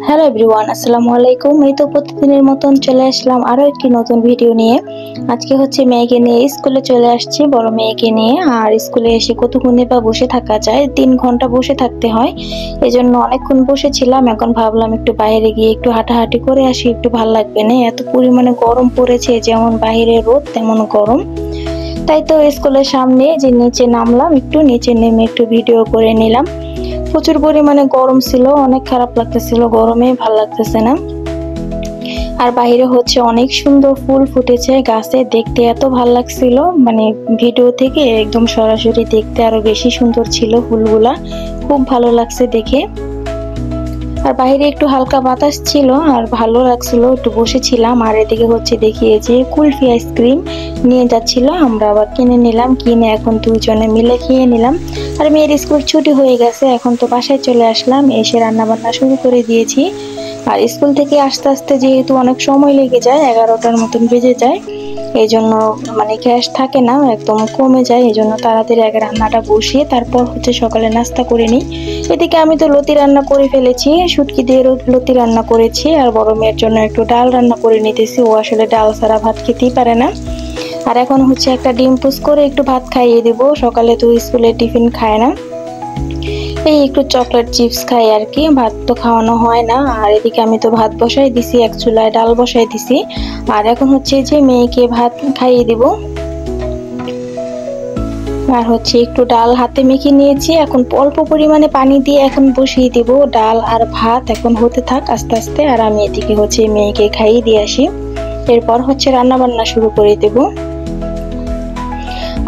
Hello everyone, আসসালামু আলাইকুম। এই তো প্রতিদিনের মতন চলে আসলাম আরও একটি নতুন ভিডিও নিয়ে। আজকে হচ্ছে মেয়েকে নিয়ে স্কুলে চলে আসছি, বড় মেয়েকে নিয়ে। আর স্কুলে এসে কতক্ষণই বা বসে থাকা যায়, 3 ঘন্টা বসে থাকতে হয়। এজন্য অনেকক্ষণ বসেছিলাম। এখন ভাবলাম একটু বাইরে গিয়ে একটু হাঁটাহাঁটি করে আসি, একটু ভাল লাগবে না। এত পরিমাণে গরম পড়েছে, যেমন বাইরে রোদ তেমন গরম। তাই তো স্কুলের সামনে যে নিচে নামলাম, একটু নিচে নেমে একটু ভিডিও করে নিলাম। প্রচুর পরিমাণে গরম ছিল, অনেক খারাপ লাগতেছিল, গরমে ভাল লাগতেছে না। আর বাইরে হচ্ছে অনেক সুন্দর ফুল ফুটেছে গাছে, দেখতে এত ভাল লাগছিল। মানে ভিডিও থেকে একদম সরাসরি দেখতে আরো বেশি সুন্দর ছিল ফুলগুলা, খুব ভালো লাগছে দেখে। আর বাইরে একটু হালকা বাতাস ছিল আর ভালো লাগছিল, একটু বসেছিলাম। আর এদিকে হচ্ছে দেখিয়ে যে কুলফি আইসক্রিম নিয়ে যাচ্ছিল, আমরা আবার কিনে নিলাম। কিনে এখন দুজনে মিলে খেয়ে নিলাম। আর মেয়ের স্কুল ছুটি হয়ে গেছে, এখন তো বাসায় চলে আসলাম। এসে রান্না বান্না শুরু করে দিয়েছি। আর স্কুল থেকে আস্তে আস্তে যেহেতু অনেক সময় লেগে যায়, 11টার মতন বেজে যায়, এই জন্য মানে গ্যাস থাকে না, একদম কমে যায়। এই জন্য তাড়াতাড়ি আগে রান্নাটা বসিয়ে তারপর হচ্ছে সকালে নাস্তা করে নিই। এদিকে আমি তো লতি রান্না করে ফেলেছি, শুটকি দিয়ে লতি রান্না করেছি। আর বড় মেয়ের জন্য একটু ডাল রান্না করে নিতেছি, ও আসলে ডাল ছাড়া ভাত খেতেই পারে না। আর এখন হচ্ছে একটা ডিম পোচ করে একটু ভাত খাইয়ে দিব, সকালে তো স্কুলে টিফিন খায় না। এই একটু চকলেট চিপস খাই আর কি, ভাত তো খাওয়ানো হয় না। আর এদিকে আমি তো ভাত বসাই দিছি, এক চুলায় ডাল বসাই দিছি। আর এখন হচ্ছে যে মেয়েকে ভাত খাইয়ে দিব। আর হচ্ছে একটু ডাল হাতে মেখে নিয়েছি, এখন অল্প পরিমাণে পানি দিয়ে এখন বসিয়ে দিব ডাল আর ভাত। এখন হতে থাক আস্তে আস্তে, আর আমি এদিকে হচ্ছে মেয়েকে খাইয়ে দিয়ে আসি, এরপর হচ্ছে রান্না বান্না শুরু করে দেব।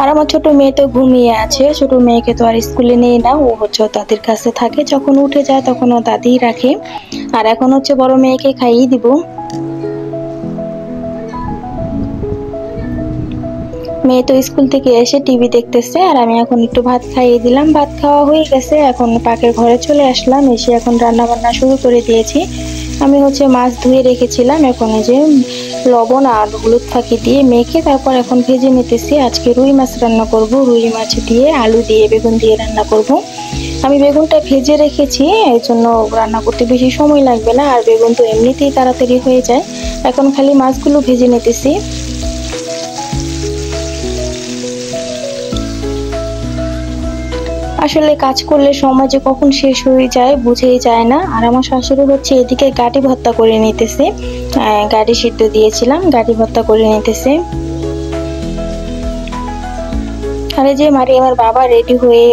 আর আমার ছোট মেয়ে তো ঘুমিয়ে আছে, ছোট মেয়েকে তো আর স্কুলে নেই না, ও হচ্ছে দাদির কাছে থাকে, যখন উঠে যায় তখন ও দাদি রাখে। আর এখন হচ্ছে বড় মেয়েকে খাইয়ে দিব। মেয়ে তো স্কুল থেকে এসে টিভি দেখতেছে, আর আমি এখন একটু ভাত খাইয়ে দিলাম। ভাত খাওয়া হয়ে গেছে, এখন পাকের ঘরে চলে আসলাম। এসে এখন রান্না বান্না শুরু করে দিয়েছি। আমি হচ্ছে মাছ ধুয়ে রেখেছিলাম, এখন এই যে লবণ আর হলুদ ফাঁকি দিয়ে মেখে তারপর এখন ভেজে নিতেছি। আজকে রুই মাছ রান্না করব, রুই মাছ দিয়ে আলু দিয়ে বেগুন দিয়ে রান্না করব। আমি বেগুনটা ভেজে রেখেছি, এই জন্য রান্না করতে বেশি সময় লাগবে না। আর বেগুন তো এমনিতেই তাড়াতাড়ি হয়ে যায়। এখন খালি মাছগুলো ভেজে নিতেছি। আসলে কাজ করলে সময় যে কখন শেষ হয়ে যায় বুঝেই যায় না। আর আমার শাশুড়ি হচ্ছে এদিকে গাটি ভর্তা করে নিতেছে, গাটি সিদ্ধ দিয়েছিলাম, গাটি ভর্তা করে নিতেছে। আর এই যে মারিয়ামের বাবা রেডি হয়ে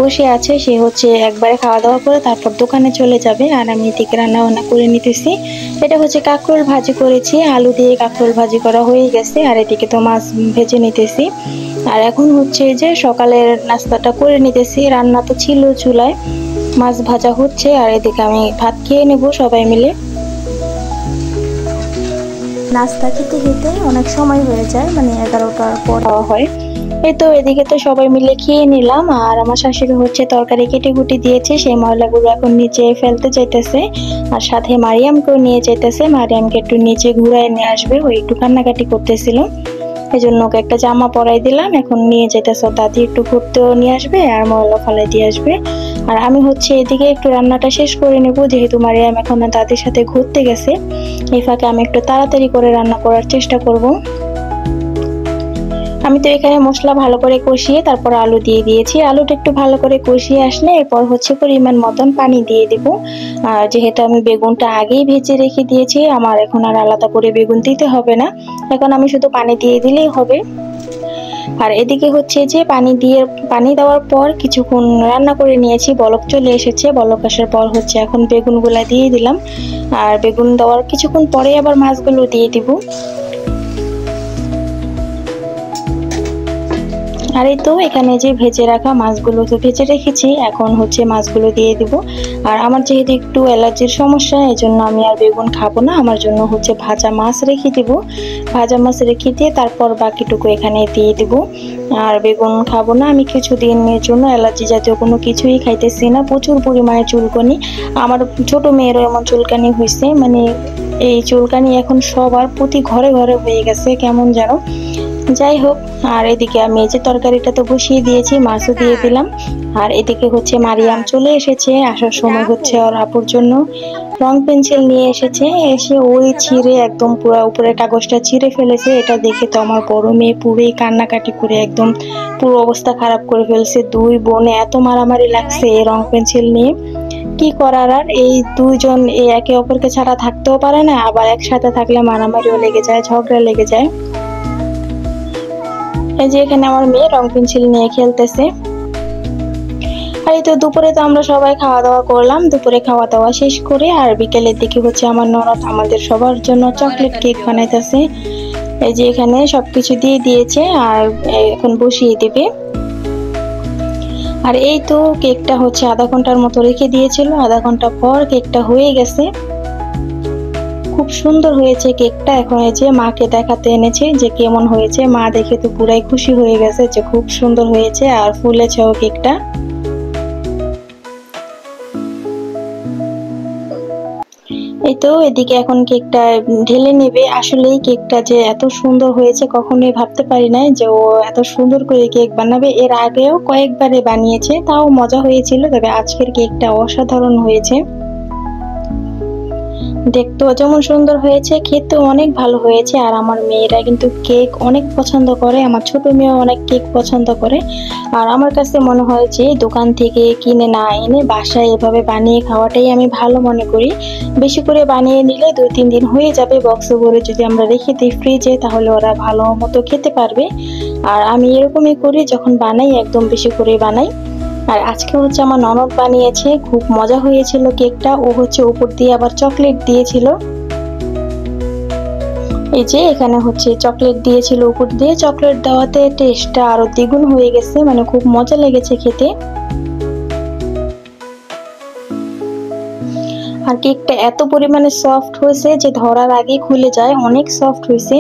বসে আছে, সে হচ্ছে একবারে খাওয়া দাওয়া করে তারপর দোকানে চলে যাবে। আর আমি এদিকে রান্না বান্না করে নিতেছি। এটা হচ্ছে কাঁকরোল ভাজি করেছি, আলু দিয়ে কাঁকরোল ভাজি করা হয়ে গেছে। আর এদিকে তো মাছ ভেজে নিতেছি। আর এখন হচ্ছে যে সকালের নাস্তাটা করে নিতেছি, রান্না তো ছিল চুলায়, মাছ ভাজা হচ্ছে। আর এদিকে আমি ভাত খেয়ে নেব সবাই মিলে। নাস্তা খেতে খেতে অনেক সময় হয়ে যায়, মানে 11টার পর খাওয়া হয়। এই তো এদিকে তো সবাই মিলে খেয়ে নিলাম। আর আমার শাশুড়ি হচ্ছে তরকারি কেটে কুটে দিয়েছে, সেই ময়লাগুলো এখন নিচে ফেলতে চাইতেছে। আর সাথে মারিয়ামকেও নিয়ে যেতেছে, মারিয়ামকে একটু নিচে ঘুরায় নিয়ে আসবে, ওই একটু কান্নাকাটি করতেছিল, এই জন্য ওকে একটা জামা পরাই দিলাম। এখন নিয়ে যেতেছে, দাদি একটু ঘুরতেও নিয়ে আসবে আর ময়লা ফালাই দিয়ে আসবে। আর আমি হচ্ছে এদিকে একটু রান্নাটা শেষ করে নেব, যেহেতু মারিয়াম এখন দাদির সাথে ঘুরতে গেছে। এই ফাঁকে আমি একটু তাড়াতাড়ি করে রান্না করার চেষ্টা করব। আমি তো এখানে মশলা ভালো করে কষিয়ে তারপর আলু দিয়ে দিয়েছি। আলুটা একটু ভালো করে কষিয়ে আসলে এরপর হচ্ছে পরিমাণ মতন পানি দিয়ে দেব। আর যেহেতু আমি বেগুনটা আগেই ভেজে রেখে দিয়েছি, আমার এখন আর আলাদা করে বেগুন দিতে হবে না, এখন আমি শুধু পানি দিয়ে দিলেই হবে। আর এদিকে হচ্ছে যে পানি দেওয়ার পর কিছুক্ষণ রান্না করে নিয়েছি, বলক চলে এসেছে। বলক আসার পর হচ্ছে এখন বেগুনগুলা দিয়ে দিলাম। আর বেগুন দেওয়ার কিছুক্ষণ পরে আবার মাছগুলো দিয়ে দিব। আর এই তো এখানে যে ভেজে রাখা মাছগুলো তো ভেজে রেখেছি, এখন হচ্ছে মাছগুলো দিয়ে দিব। আর আমার যেহেতু একটু অ্যালার্জির সমস্যা, এই জন্য আমি আর বেগুন খাবো না, আমার জন্য হচ্ছে ভাজা মাছ রেখে দিব। ভাজা মাছ রেখে দিয়ে তারপর বাকিটুকু এখানে দিয়ে দিব। আর বেগুন খাবো না আমি কিছুদিনের জন্য, অ্যালার্জি জাতীয় কোনো কিছুই খাইতেছি না। প্রচুর পরিমাণে চুলকানি, আমার ছোট মেয়েরও এমন চুলকানি হয়েছে, মানে এই চুলকানি এখন সবার প্রতি ঘরে ঘরে হয়ে গেছে কেমন যেন। যাই হোক, আর এদিকে আমি এই যে তরকারিটা তো বসিয়ে দিয়েছি, মাছও দিয়ে দিলাম। আর এদিকে হচ্ছে মারিয়াম চলে এসেছে, আসার সময় হচ্ছে ওর আপুর জন্য রং পেন্সিল নিয়ে এসেছে, এসে ওই ছিঁড়ে একদম পুরো উপরের কাগজটা ছিঁড়ে ফেলেছে। এটা দেখে তো আমার বড় মেয়ে পুরোই কান্নাকাটি করে একদম পুরো অবস্থা খারাপ করে ফেলছে। দুই বোনে এত মারামারি লাগছে এই রং পেন্সিল নিয়ে, কি করার। আর এই দুইজন এই একে অপরকে ছাড়া থাকতেও পারে না, আবার একসাথে থাকলে মারামারিও লেগে যায়, ঝগড়া লেগে যায়। এই যে এখানে আমার মেয়ে রং পেন্সিল নিয়ে খেলতেছে। আর এই তো দুপুরে তো আমরা সবাই খাওয়া দাওয়া করলাম। দুপুরে খাওয়া দাওয়া শেষ করে আর বিকেলের দিকে হচ্ছে আমার ননদ আমাদের সবার জন্য চকলেট কেক বানাইতেছে। এই যে এখানে সবকিছু দিয়ে দিয়েছে আর এখন বসিয়ে দিবে। আর এই তো কেকটা হচ্ছে আধা ঘন্টার মতো রেখে দিয়েছিল, আধা ঘন্টা পর কেকটা হয়ে গেছে। খুব সুন্দর হয়েছে কেকটা। এখন এই যে মাকে দেখাতে এনেছে যে কেমন হয়েছে। মা দেখে তো পুরাই খুশি হয়ে গেছে যে খুব সুন্দর হয়েছে আর ফুলেছেও কেকটা। এই তো এদিকে এখন কেকটা ঢেলে নেবে। আসলে এই কেকটা যে এত সুন্দর হয়েছে কখনোই ভাবতে পারি নাই যে ও এত সুন্দর করে কেক বানাবে। এর আগেও কয়েকবারে বানিয়েছে, তাও মজা হয়েছিল, তবে আজকের কেকটা অসাধারণ হয়েছে। দেখতেও যেমন সুন্দর হয়েছে, খেতেও অনেক ভালো হয়েছে। আর আমার মেয়েরা কিন্তু কেক অনেক পছন্দ করে, আমার ছোট মেয়েও অনেক কেক পছন্দ করে। আর আমার কাছে মনে হয় যে দোকান থেকে কিনে না এনে বাসায় এভাবে বানিয়ে খাওয়াটাই আমি ভালো মনে করি। বেশি করে বানিয়ে নিলে 2-3 দিন হয়ে যাবে বক্সে ভরে, যদি আমরা রেখে দিই ফ্রিজে তাহলে ওরা ভালো মতো খেতে পারবে। আর আমি এরকমই করি, যখন বানাই একদম বেশি করে বানাই। আর আজকে হচ্ছে আমার ননদ বানিয়েছে, খুব মজা হয়েছিল কেকটা। ও হচ্ছে উপর দিয়ে আবার চকলেট দিয়েছিল। এই যে এখানে হচ্ছে চকলেট দিয়েছিল উপর দিয়ে, চকলেট দেওয়াতে টেস্টটা আরো দ্বিগুণ হয়ে গেছে, মানে খুব মজা লেগেছে খেতে। আর কেকটা এত পরিমাণে সফট হয়েছে যে ধরার আগে খুলে যায়, অনেক সফট হয়েছে।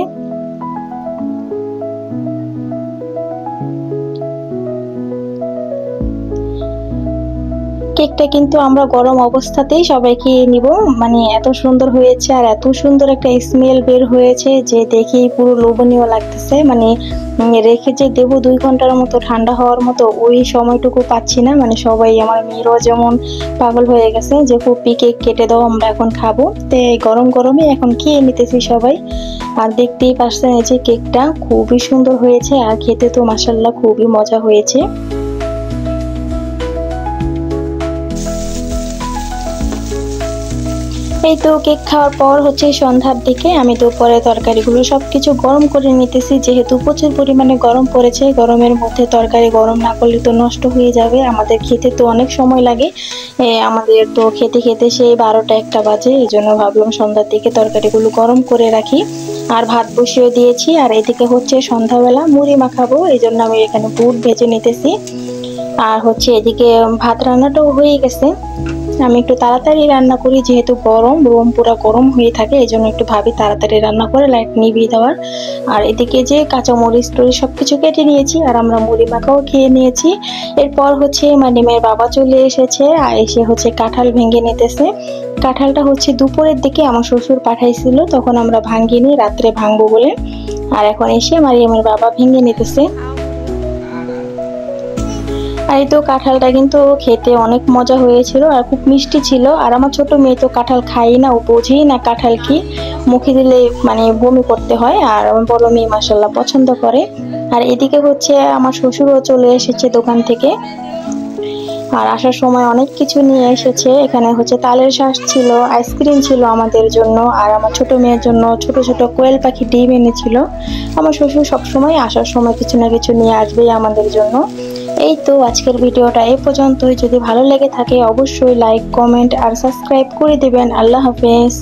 কেকটা কিন্তু আমরা গরম অবস্থাতেই সবাই খেয়ে নিব, মানে এত সুন্দর হয়েছে আর এত সুন্দর একটা স্মেল বের হয়েছে যে দেখেই পুরো লোভনীয় লাগতেছে। মানে রেখে যে দেবো 2 ঘন্টার মতো ঠান্ডা হওয়ার মতো, ওই সময়টুকু পাচ্ছি না। মানে সবাই, আমার মেয়েরও যেমন পাগল হয়ে গেছে যে ফুপি কেক কেটে দাও, আমরা এখন খাবো। তো গরম গরমে এখন খেয়ে নিতেছি সবাই। আর দেখতেই পাচ্ছেন এই যে কেকটা খুবই সুন্দর হয়েছে আর খেতে তো মাশাআল্লাহ খুবই মজা হয়েছে। এই তো কেক খাওয়ার পর হচ্ছে সন্ধ্যার দিকে আমি দুপুরে তরকারিগুলো সবকিছু গরম করে নিতেছি, যেহেতু প্রচুর পরিমাণে গরম পড়েছে। গরমের মধ্যে তরকারি গরম না করলে তো নষ্ট হয়ে যাবে, আমাদের খেতে তো অনেক সময় লাগে। আমাদের তো খেতে খেতে সেই 12টা-1টা বাজে। এই জন্য ভাবলাম সন্ধ্যার দিকে তরকারিগুলো গরম করে রাখি। আর ভাত বসিয়ে দিয়েছি। আর এদিকে হচ্ছে সন্ধ্যাবেলা মুড়ি মাখাবো, এই জন্য আমি এখানে বুট ভেজে নিতেছি। আর হচ্ছে এদিকে ভাত রান্নাটাও হয়ে গেছে। আমি একটু তাড়াতাড়ি রান্না করি, যেহেতু গরম, রুম পুরো গরম হয়ে থাকে, এই জন্য একটু ভাবি তাড়াতাড়ি রান্না করে লাইট নিভিয়ে দেওয়ার। আর এদিকে যে কাঁচা মরিচ টরিচ সবকিছু কেটে নিয়েছি আর আমরা মুড়ি মাখাও খেয়ে নিয়েছি। এরপর হচ্ছে মানিমের বাবা চলে এসেছে আর এসে হচ্ছে কাঁঠাল ভেঙে নিতেছে। কাঁঠালটা হচ্ছে দুপুরের দিকে আমার শ্বশুর পাঠাইছিল, তখন আমরা ভাঙিনি, রাত্রে ভাঙবো বলে। আর এখন এসে মারিয়ামের বাবা ভেঙে নিতেছে। আর এই তো কাঁঠালটা কিন্তু খেতে অনেক মজা হয়েছিল আর খুব মিষ্টি ছিল। আর আমার ছোট মেয়ে তো কাঁঠাল খাই না, ও বোঝেই না কাঁঠাল কি, মুখে দিলে মানে বমি করতে হয়। আর আমার বড় মেয়ে মাশাআল্লাহ পছন্দ করে। আর এদিকে হচ্ছে আমার শ্বশুরও চলে এসেছে দোকান থেকে। আর আসার সময় অনেক কিছু নিয়ে এসেছে। এখানে হচ্ছে তালের শাঁস ছিল, আইসক্রিম ছিল আমাদের জন্য, আর আমার ছোট মেয়ের জন্য ছোট ছোট কোয়েল পাখি ডিম এনেছিল। আমার শ্বশুর সবসময় আসার সময় কিছু না কিছু নিয়ে আসবেই আমাদের জন্য। এই তো আজকের ভিডিওটা এই পর্যন্তই। যদি ভালো লেগে থাকে অবশ্যই লাইক, কমেন্ট আর সাবস্ক্রাইব করে দিবেন। আল্লাহ হাফেজ।